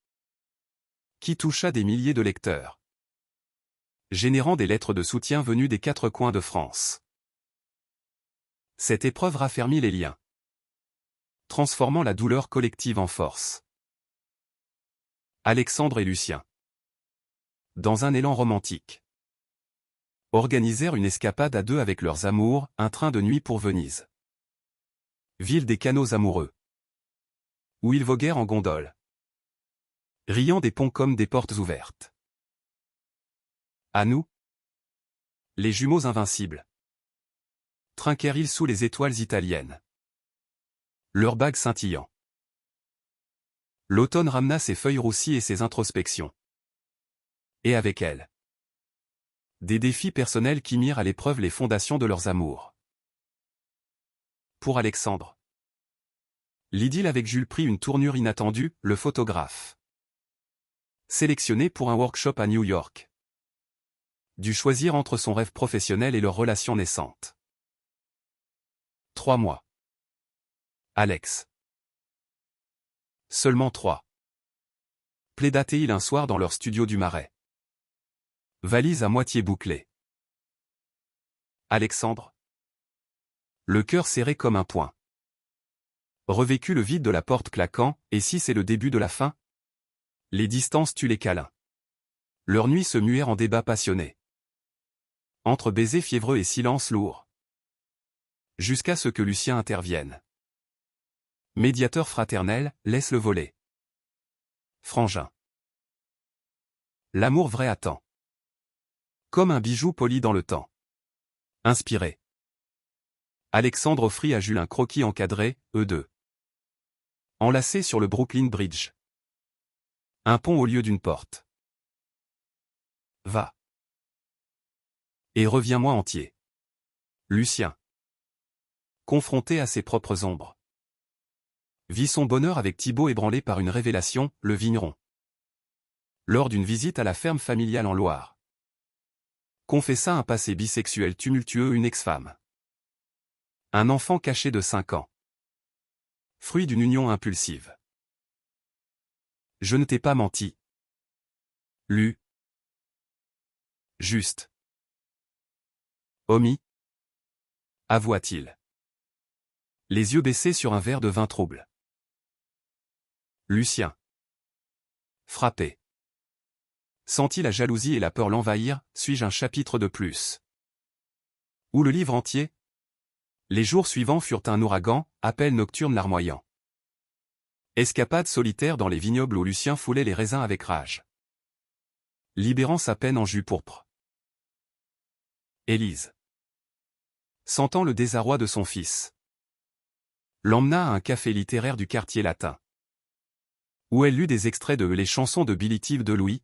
Speaker 1: Qui toucha des milliers de lecteurs. Générant des lettres de soutien venues des 4 coins de France. Cette épreuve raffermit les liens, transformant la douleur collective en force. Alexandre et Lucien, dans un élan romantique, organisèrent une escapade à 2 avec leurs amours, un train de nuit pour Venise. Ville des canaux amoureux, où ils voguèrent en gondole, riant des ponts comme des portes ouvertes. À nous, les jumeaux invincibles, trinquèrent-ils sous les étoiles italiennes, leurs bagues scintillant. L'automne ramena ses feuilles roussies et ses introspections. Et avec elles, des défis personnels qui mirent à l'épreuve les fondations de leurs amours. Pour Alexandre, l'idylle avec Jules prit une tournure inattendue, le photographe. Sélectionné pour un workshop à New York, dut choisir entre son rêve professionnel et leur relation naissante. 3 mois. Alex. Seulement 3. Plaida-t-il un soir dans leur studio du Marais. Valise à moitié bouclée. Alexandre. Le cœur serré comme un poing. Revécu le vide de la porte claquant, et si c'est le début de la fin? Les distances tuent les câlins. Leurs nuits se muèrent en débats passionnés. Entre baisers fiévreux et silence lourd. Jusqu'à ce que Lucien intervienne. Médiateur fraternel, laisse le voler. Frangin. L'amour vrai attend. Comme un bijou poli dans le temps. Inspiré. Alexandre offrit à Jules un croquis encadré, eux deux. Enlacés sur le Brooklyn Bridge. Un pont au lieu d'une porte. Va. Et reviens-moi entier. Lucien. Confronté à ses propres ombres. Vit son bonheur avec Thibaut ébranlé par une révélation, le vigneron. Lors d'une visite à la ferme familiale en Loire. Confessa un passé bisexuel tumultueux, une ex-femme. Un enfant caché de 5 ans. Fruit d'une union impulsive. Je ne t'ai pas menti. Lu. Juste. Omis. Avoua-t-il. Les yeux baissés sur un verre de vin trouble. Lucien. Frappé. Sentit la jalousie et la peur l'envahir, suis-je un chapitre de plus? Ou le livre entier? Les jours suivants furent un ouragan, appel nocturne larmoyant. Escapade solitaire dans les vignobles où Lucien foulait les raisins avec rage. Libérant sa peine en jus pourpre. Élise. Sentant le désarroi de son fils. L'emmena à un café littéraire du quartier latin. Où elle lut des extraits de Les chansons de Billy Tive de Louis.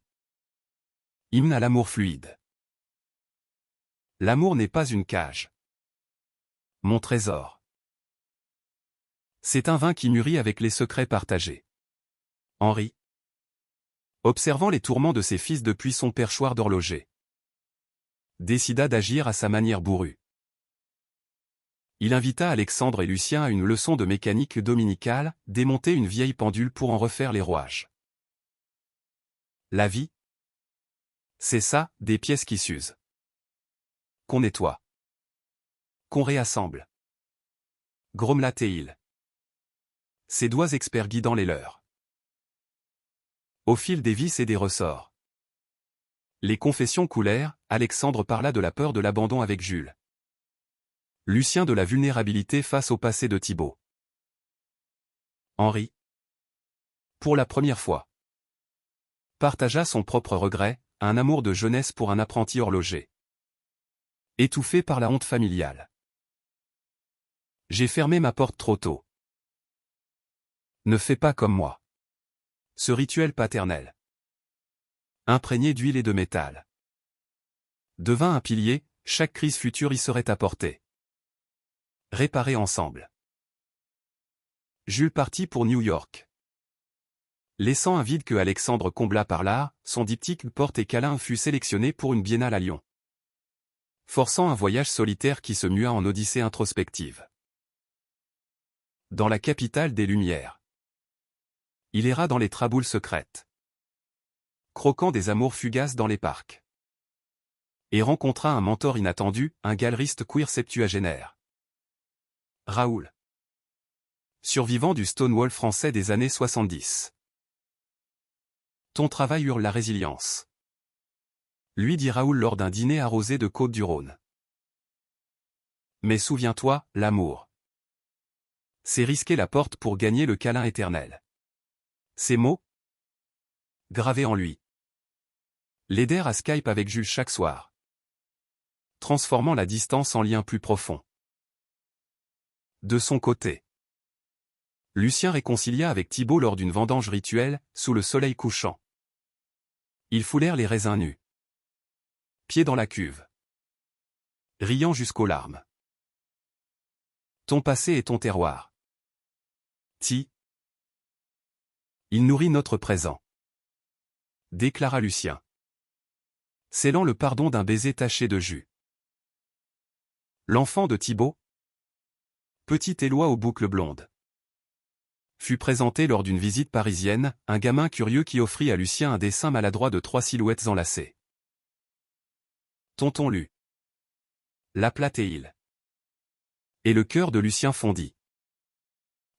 Speaker 1: Hymne à l'amour fluide. L'amour n'est pas une cage. Mon trésor. C'est un vin qui mûrit avec les secrets partagés. Henri, observant les tourments de ses fils depuis son perchoir d'horloger, décida d'agir à sa manière bourrue. Il invita Alexandre et Lucien à une leçon de mécanique dominicale, démonter une vieille pendule pour en refaire les rouages. La vie, c'est ça, des pièces qui s'usent, qu'on nettoie, qu'on réassemble. Grommela-t-il, ses doigts experts guidant les leurs. Au fil des vis et des ressorts. Les confessions coulèrent, Alexandre parla de la peur de l'abandon avec Jules. Lucien de la vulnérabilité face au passé de Thibaut. Henri, pour la première fois, partagea son propre regret, un amour de jeunesse pour un apprenti horloger. Étouffé par la honte familiale. J'ai fermé ma porte trop tôt. Ne fais pas comme moi. Ce rituel paternel, imprégné d'huile et de métal, devint un pilier, chaque crise future y serait apportée. Réparer ensemble. Jules partit pour New York. Laissant un vide que Alexandre combla par l'art, son diptyque Porte et câlin fut sélectionné pour une biennale à Lyon. Forçant un voyage solitaire qui se mua en odyssée introspective. Dans la capitale des Lumières. Il erra dans les traboules secrètes. Croquant des amours fugaces dans les parcs. Et rencontra un mentor inattendu, un galeriste queer septuagénaire. Raoul. Survivant du Stonewall français des années 70. Ton travail hurle la résilience. Lui dit Raoul lors d'un dîner arrosé de Côtes-du-Rhône. Mais souviens-toi, l'amour, c'est risquer la porte pour gagner le câlin éternel. Ces mots, gravés en lui, l'aidèrent à Skype avec Jules chaque soir, transformant la distance en lien plus profond. De son côté, Lucien réconcilia avec Thibaut lors d'une vendange rituelle, sous le soleil couchant. Ils foulèrent les raisins nus. Pieds dans la cuve. Riant jusqu'aux larmes. Ton passé est ton terroir. Il nourrit notre présent. Déclara Lucien. Scellant le pardon d'un baiser taché de jus. L'enfant de Thibaut, petit Éloi aux boucles blondes, fut présenté lors d'une visite parisienne, un gamin curieux qui offrit à Lucien un dessin maladroit de 3 silhouettes enlacées. Tonton lut. La plate et il. Et le cœur de Lucien fondit,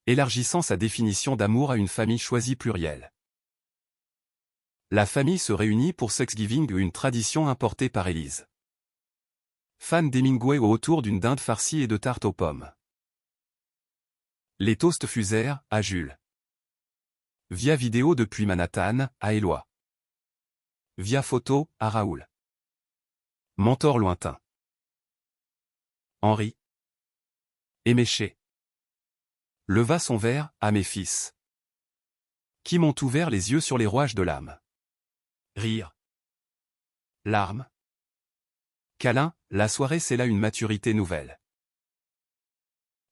Speaker 1: élargissant sa définition d'amour à une famille choisie plurielle. La famille se réunit pour Thanksgiving, une tradition importée par Élise. Fan d'Hemingway autour d'une dinde farcie et de tartes aux pommes. Les toasts fusèrent, à Jules. Via vidéo depuis Manhattan, à Éloi. Via photo, à Raoul. Mentor lointain. Henri. Éméché. Leva son verre, à mes fils, qui m'ont ouvert les yeux sur les rouages de l'âme. Rire. Larmes. Câlin, la soirée scella une maturité nouvelle.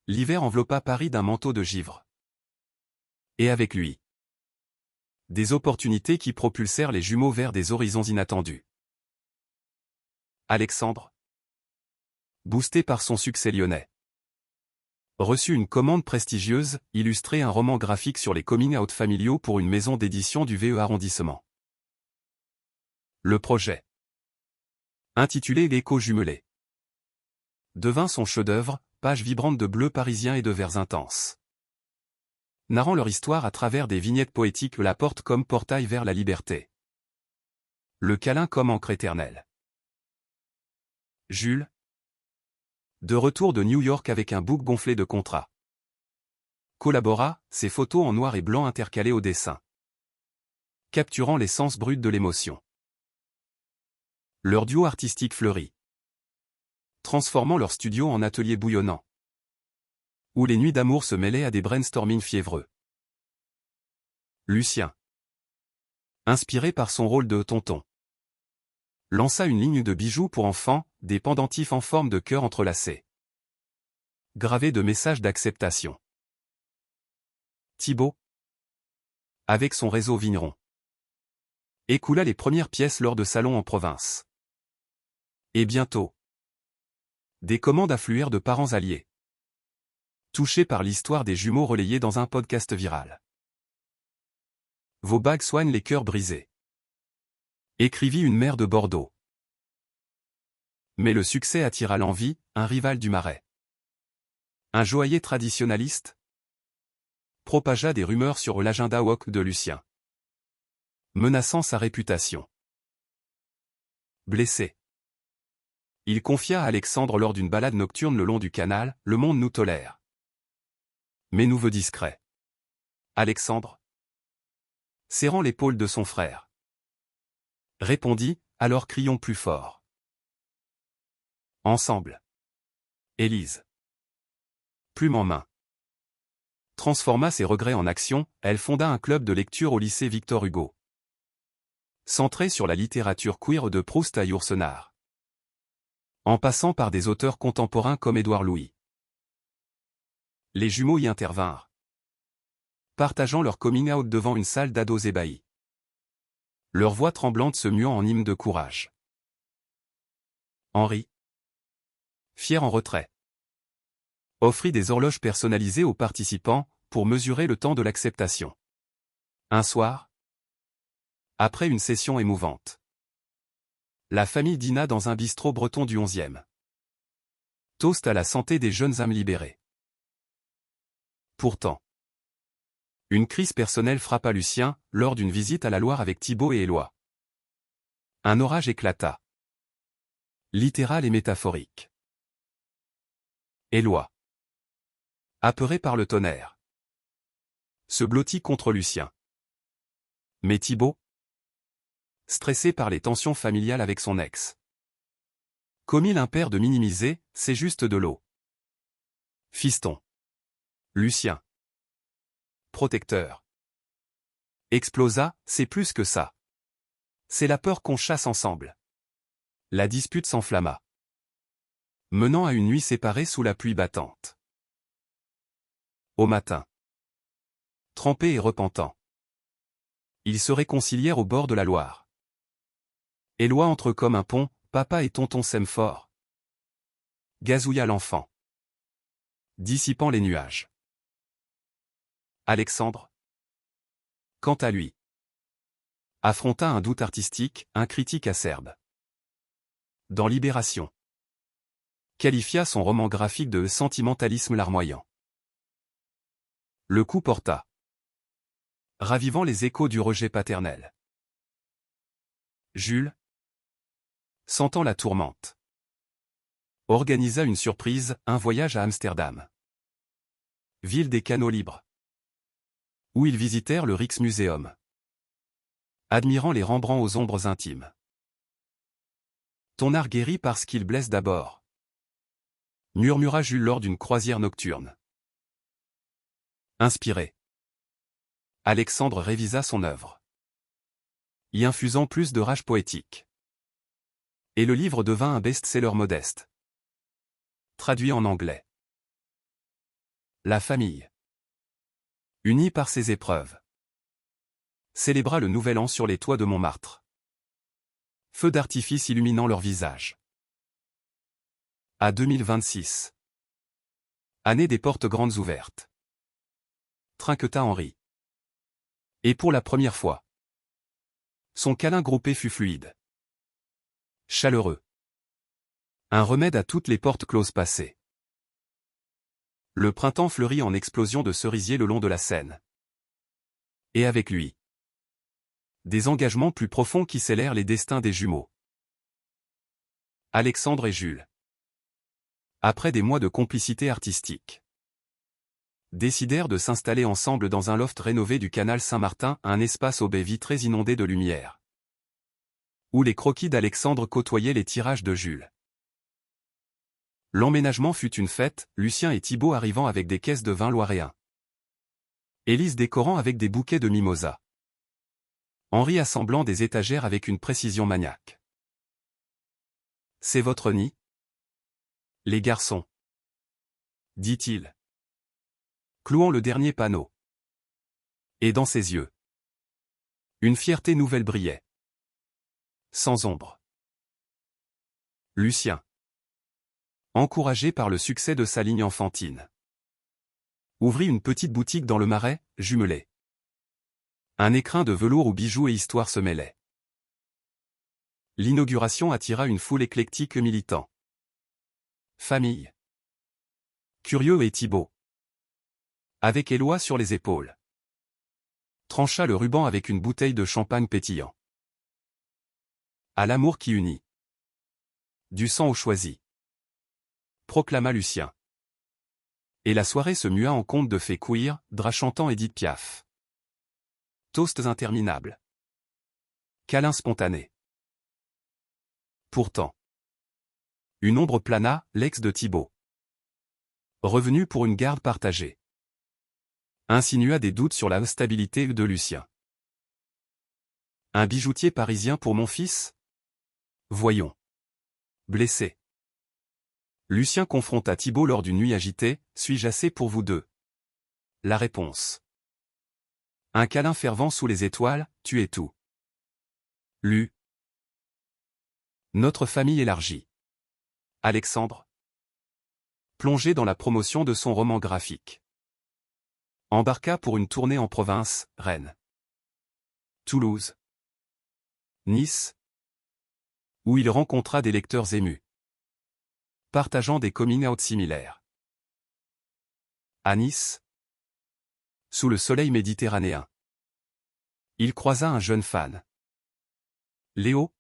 Speaker 1: L'hiver enveloppa Paris d'un manteau de givre. Et avec lui, des opportunités qui propulsèrent les jumeaux vers des horizons inattendus. Alexandre, boosté par son succès lyonnais, reçut une commande prestigieuse, illustrer un roman graphique sur les coming-out familiaux pour une maison d'édition du VE arrondissement. Le projet, intitulé L'écho jumelé, devint son chef-d'œuvre, pages vibrantes de bleu parisien et de verts intenses. Narrant leur histoire à travers des vignettes poétiques, la porte comme portail vers la liberté. Le câlin comme encre éternelle. Jules, de retour de New York avec un bouc gonflé de contrats, collabora, ses photos en noir et blanc intercalées au dessin, capturant l'essence brute de l'émotion. Leur duo artistique fleurit, transformant leur studio en atelier bouillonnant, où les nuits d'amour se mêlaient à des brainstorming fiévreux. Lucien, inspiré par son rôle de tonton, lança une ligne de bijoux pour enfants, des pendentifs en forme de cœur entrelacés, gravés de messages d'acceptation. Thibaut, avec son réseau vigneron. Écoula les premières pièces lors de salons en province. Et bientôt, des commandes affluèrent de parents alliés, touchés par l'histoire des jumeaux relayée dans un podcast viral. Vos bagues soignent les cœurs brisés, écrivit une mère de Bordeaux. Mais le succès attira l'envie, un rival du Marais. Un joaillier traditionnaliste propagea des rumeurs sur l'agenda woke de Lucien, menaçant sa réputation. Blessé, il confia à Alexandre lors d'une balade nocturne le long du canal, « Le monde nous tolère. Mais nous veut discret. » Alexandre, serrant l'épaule de son frère, répondit, « Alors crions plus fort. » Ensemble. Élise, plume en main, transforma ses regrets en action, elle fonda un club de lecture au lycée Victor Hugo, centré sur la littérature queer de Proust à Yourcenar, en passant par des auteurs contemporains comme Édouard Louis. Les jumeaux y intervinrent, partageant leur coming out devant une salle d'ados ébahis, leur voix tremblante se muant en hymne de courage. Henri, fier en retrait, offrit des horloges personnalisées aux participants, pour mesurer le temps de l'acceptation. Un soir, après une session émouvante, la famille dîna dans un bistrot breton du 11e. Toast à la santé des jeunes âmes libérées. Pourtant, une crise personnelle frappa Lucien, lors d'une visite à la Loire avec Thibaut et Éloi. Un orage éclata. Littéral et métaphorique. Éloi, apeuré par le tonnerre, se blottit contre Lucien. Mais Thibaut, stressé par les tensions familiales avec son ex, commit l'impair de minimiser, « C'est juste de l'eau. » Fiston. Lucien, protecteur, explosa, « C'est plus que ça. C'est la peur qu'on chasse ensemble. » La dispute s'enflamma, menant à une nuit séparée sous la pluie battante. Au matin, trempés et repentants, ils se réconcilièrent au bord de la Loire. Éloi entre comme un pont, « Papa et tonton s'aiment fort. » Gazouilla l'enfant, dissipant les nuages. Alexandre, quant à lui, affronta un doute artistique, un critique acerbe. Dans Libération, qualifia son roman graphique de « sentimentalisme larmoyant ». Le coup porta, ravivant les échos du rejet paternel. Jules, sentant la tourmente, organisa une surprise, un voyage à Amsterdam, ville des canaux libres, où ils visitèrent le Rijksmuseum, admirant les Rembrandt aux ombres intimes. Ton art guérit parce qu'il blesse d'abord, murmura Jules lors d'une croisière nocturne. Inspiré, Alexandre révisa son œuvre, y infusant plus de rage poétique. Et le livre devint un best-seller modeste, traduit en anglais. La famille, unie par ses épreuves, célébra le nouvel an sur les toits de Montmartre. Feux d'artifice illuminant leurs visages. À 2026. Année des portes grandes ouvertes. Trinqueta Henri. Et pour la première fois, son câlin groupé fut fluide, chaleureux. Un remède à toutes les portes closes passées. Le printemps fleurit en explosion de cerisiers le long de la Seine. Et avec lui, des engagements plus profonds qui scellèrent les destins des jumeaux. Alexandre et Jules, après des mois de complicité artistique, décidèrent de s'installer ensemble dans un loft rénové du canal Saint-Martin, un espace aux baies vitrées inondé de lumière, où les croquis d'Alexandre côtoyaient les tirages de Jules. L'emménagement fut une fête, Lucien et Thibaut arrivant avec des caisses de vin loiréen, Élise décorant avec des bouquets de mimosas, Henri assemblant des étagères avec une précision maniaque. C'est votre nid, les garçons, dit-il, clouant le dernier panneau. Et dans ses yeux, Une fierté nouvelle brillait. Sans ombre. Lucien. Encouragé par le succès de sa ligne enfantine, ouvrit une petite boutique dans le Marais, jumelée. Un écrin de velours où bijoux et histoire se mêlaient. L'inauguration attira une foule éclectique militant. Famille. Curieux et Thibaut, avec Éloi sur les épaules, trancha le ruban avec une bouteille de champagne pétillant. À l'amour qui unit. Du sang au choisi, proclama Lucien. Et la soirée se mua en conte de fées queer, drap chantant Édith Piaf. Toasts interminables. Câlins spontanés. Pourtant, une ombre plana, l'ex de Thibaut, revenu pour une garde partagée, insinua des doutes sur la stabilité de Lucien. Un bijoutier parisien pour mon fils? Voyons. Blessé. Lucien confronta Thibaut lors d'une nuit agitée, suis-je assez pour vous deux? La réponse. Un câlin fervent sous les étoiles, tu es tout. Notre famille élargie. Alexandre. Plongé dans la promotion de son roman graphique, embarqua pour une tournée en province, Rennes, Toulouse, Nice, où il rencontra des lecteurs émus, partageant des coming-out similaires. À Nice, sous le soleil méditerranéen, il croisa un jeune fan, Léo,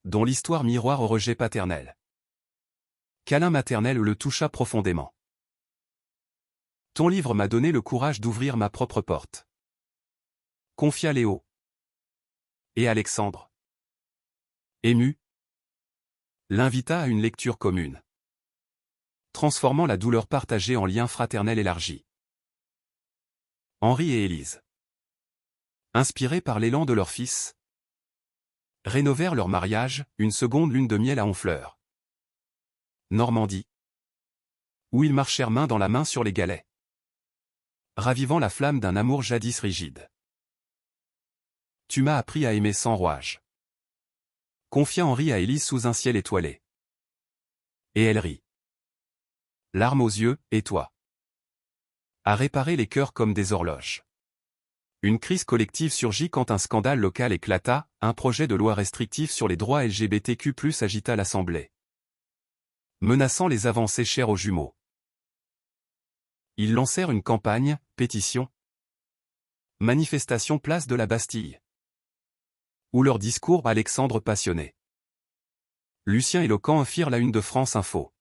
Speaker 1: dont l'histoire miroir au rejet paternel. Câlin maternel le toucha profondément. Ton livre m'a donné le courage d'ouvrir ma propre porte, confia Léo. Et Alexandre, ému, l'invita à une lecture commune, transformant la douleur partagée en lien fraternel élargi. Henri et Élise, inspirés par l'élan de leur fils, rénovèrent leur mariage, une seconde lune de miel à Honfleur, Normandie, où ils marchèrent main dans la main sur les galets, ravivant la flamme d'un amour jadis rigide. Tu m'as appris à aimer sans rouage, confia Henri à Élise sous un ciel étoilé. Et elle rit, larmes aux yeux, et toi, à réparer les cœurs comme des horloges. Une crise collective surgit quand un scandale local éclata, un projet de loi restrictif sur les droits LGBTQ+ agita l'Assemblée, menaçant les avancées chères aux jumeaux. Ils lancèrent une campagne, pétition, manifestation place de la Bastille, où leur discours Alexandre passionné, Lucien éloquent firent la une de France Info.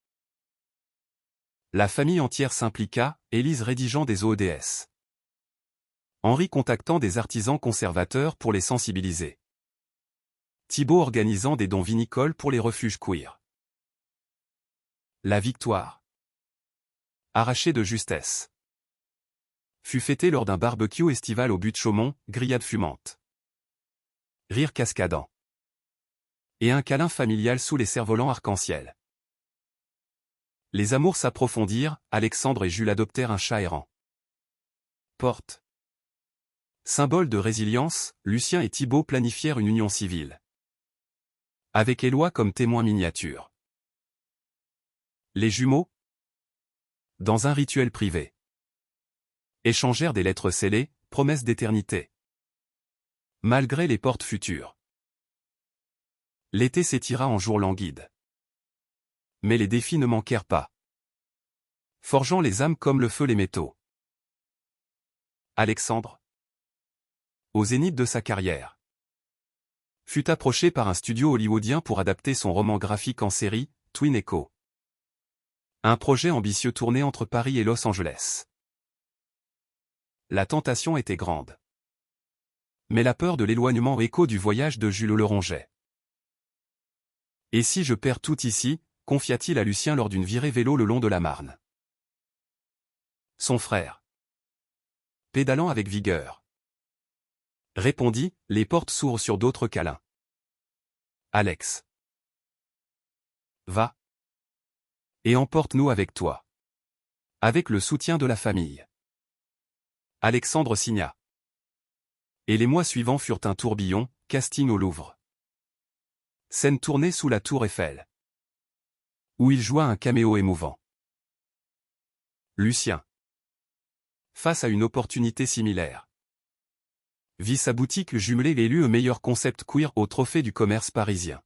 Speaker 1: La famille entière s'impliqua, Élise rédigeant des ODS, Henri contactant des artisans conservateurs pour les sensibiliser, Thibaut organisant des dons vinicoles pour les refuges queer. La victoire, arrachée de justesse, fut fêtée lors d'un barbecue estival au but de Chaumont, grillade fumante, rire cascadant, et un câlin familial sous les cerfs-volants arc-en-ciel. Les amours s'approfondirent, Alexandre et Jules adoptèrent un chat errant. Porte. Symbole de résilience, Lucien et Thibaut planifièrent une union civile, avec Éloi comme témoin miniature. Les jumeaux, dans un rituel privé, échangèrent des lettres scellées, promesses d'éternité, malgré les portes futures. L'été s'étira en jours languides. Mais les défis ne manquèrent pas, forgeant les âmes comme le feu les métaux. Alexandre, au zénith de sa carrière, fut approché par un studio hollywoodien pour adapter son roman graphique en série, Twin Echo. Un projet ambitieux tourné entre Paris et Los Angeles. La tentation était grande, mais la peur de l'éloignement écho du voyage de Jules le rongeait. Et si je perds tout ici, confia-t-il à Lucien lors d'une virée vélo le long de la Marne. Son frère, pédalant avec vigueur, répondit, les portes s'ouvrent sur d'autres câlins. Alex, va et emporte-nous avec toi. Avec le soutien de la famille. Alexandre signa. Et les mois suivants furent un tourbillon, casting au Louvre. Scène tournée sous la tour Eiffel, où il joua un caméo émouvant. Lucien, face à une opportunité similaire, vit sa boutique jumelée élu au meilleur concept queer au trophée du commerce parisien.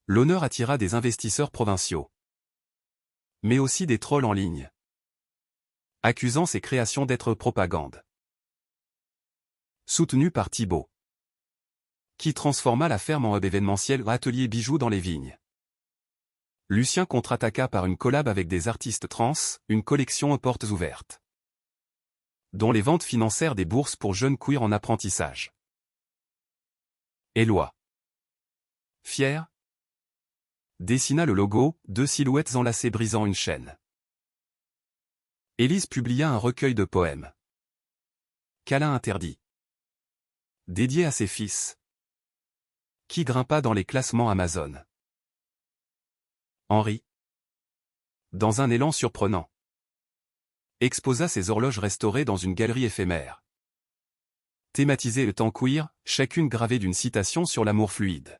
Speaker 1: L'honneur attira des investisseurs provinciaux, mais aussi des trolls en ligne, accusant ses créations d'être propagande. Soutenu par Thibault, qui transforma la ferme en hub événementiel atelier bijoux dans les vignes. Lucien contre-attaqua par une collab avec des artistes trans, une collection aux portes ouvertes, dont les ventes financèrent des bourses pour jeunes queers en apprentissage. Éloi, fier, dessina le logo, 2 silhouettes enlacées brisant une chaîne. Élise publia un recueil de poèmes, Câlin interdit, dédié à ses fils, qui grimpa dans les classements Amazon. Henri, dans un élan surprenant, exposa ses horloges restaurées dans une galerie éphémère, thématisée le temps queer, chacune gravée d'une citation sur l'amour fluide.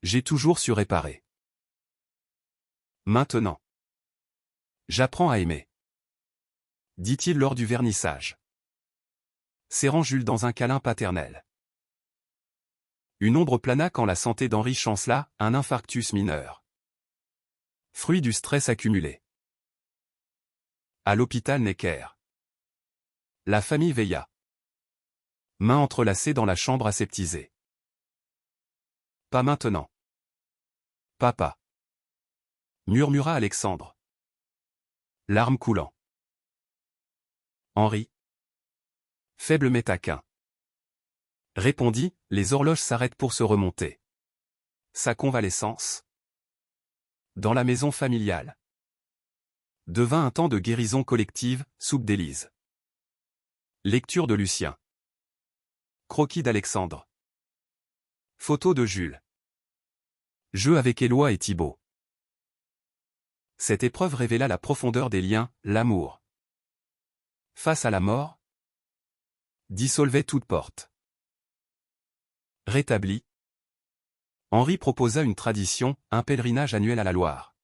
Speaker 1: J'ai toujours su réparer. Maintenant, j'apprends à aimer, dit-il lors du vernissage, serrant Jules dans un câlin paternel. Une ombre plana quand la santé d'Henri chancela, un infarctus mineur, fruit du stress accumulé. À l'hôpital Necker, la famille veilla, mains entrelacées dans la chambre aseptisée. Pas maintenant. Papa, murmura Alexandre, larmes coulant. Henri, faible mais taquin, répondit, les horloges s'arrêtent pour se remonter. Sa convalescence, dans la maison familiale, devint un temps de guérison collective, soupe d'Élise. Lecture de Lucien. Croquis d'Alexandre. Photo de Jules. Jeu avec Éloi et Thibault. Cette épreuve révéla la profondeur des liens, l'amour, face à la mort, dissolvait toute porte. Rétabli, Henri proposa une tradition, un pèlerinage annuel à la Loire,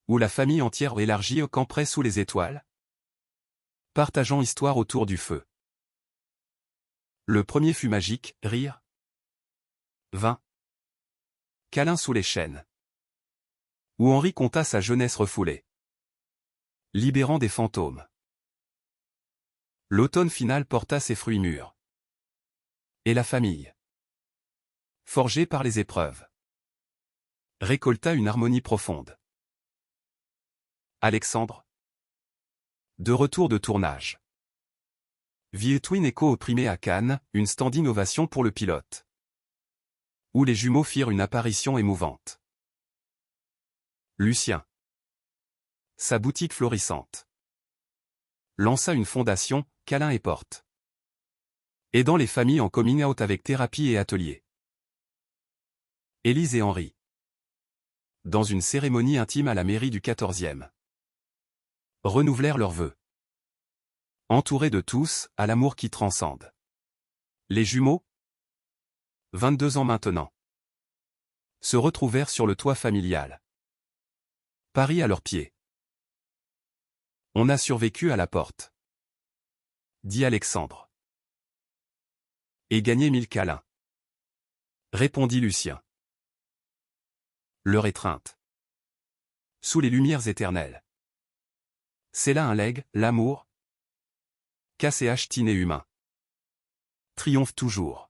Speaker 1: où la famille entière élargie camperait sous les étoiles, partageant histoire autour du feu. Le premier fut magique, rire, vin, câlin sous les chênes, où Henri conta sa jeunesse refoulée, libérant des fantômes. L'automne final porta ses fruits mûrs. Et la famille, forgée par les épreuves, récolta une harmonie profonde. Alexandre, de retour de tournage. Vie Twin Echo opprimé à Cannes, une standing ovation pour le pilote, où les jumeaux firent une apparition émouvante. Lucien, sa boutique florissante, lança une fondation, Câlin et Porte, aidant les familles en coming out avec thérapie et atelier. Élise et Henri, dans une cérémonie intime à la mairie du 14e, renouvelèrent leurs vœux. Entourés de tous, à l'amour qui transcende. Les jumeaux, 22 ans maintenant, se retrouvèrent sur le toit familial. Paris à leurs pieds. On a survécu à la porte, dit Alexandre. Et gagné 1000 câlins, répondit Lucien. Leur étreinte, sous les lumières éternelles. C'est là un legs, l'amour, KCH tiné humain, triomphe toujours.